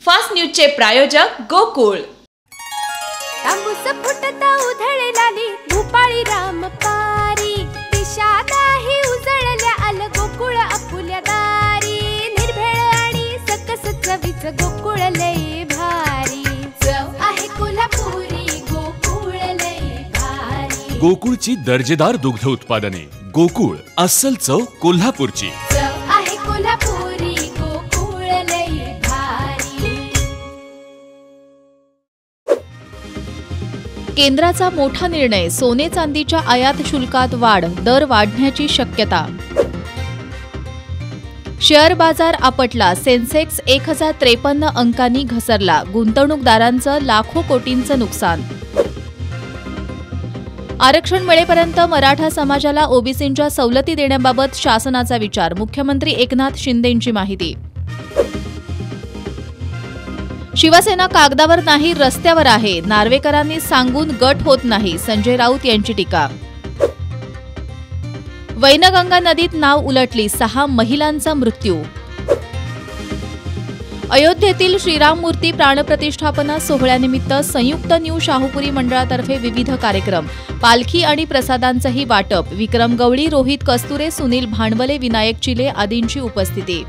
Fast न्यूजचे प्रायोजक गोकुळ। तांबूस फुटता उधळलाली भूपाळी रामपारी, दिशादाही उजळल्या आल गोकुळ आपुल्या दारी। निर्भेळ आणि सकस चवीच गोकुळ लय भारी, चव आहे कोल्हापुरी गोकुळ लय भारी। गोकुळची दर्जेदार दुग्ध उत्पादने, गोकुळ अस्सल चव कोल्हापूरची। चव आहे कोल्हापुरी गोकुळ लय भारी। केंद्राचा मोठा निर्णय, सोने चांदीच्या आयात शुल्कात वाढ, दर वाढण्याची शक्यता। शेअर बाजार आपटला, सेन्सेक्स 1053 अंकांनी घसरला, गुंतवणूकदारांचं लाखो कोटींचं नुकसान। आरक्षण मिळेपर्यंत मराठा समाजाला ओबीसींच्या सवलती देण्याबाबत शासनाचा विचार, मुख्यमंत्री एकनाथ शिंदेंची माहिती। शिवसेना कागदावर नाही रस्त्यावर आहे, नार्वेकरांनी सांगून गट होत नाही, संजय राऊत यांची टीका। वैनगंगा नदीत नाव उलटली, 6 महिलांचा मृत्यू। अयोध्येतील श्रीराम मूर्ती प्राणप्रतिष्ठापना सोहळ्यानिमित्त संयुक्त न्यू शाहूपुरी मंडळातर्फे विविध कार्यक्रम, पालखी आणि प्रसादांचंही वाटप। विक्रम गवळी, रोहित कस्तुरे, सुनील भांडवले, विनायक चिले आदींची उपस्थिती।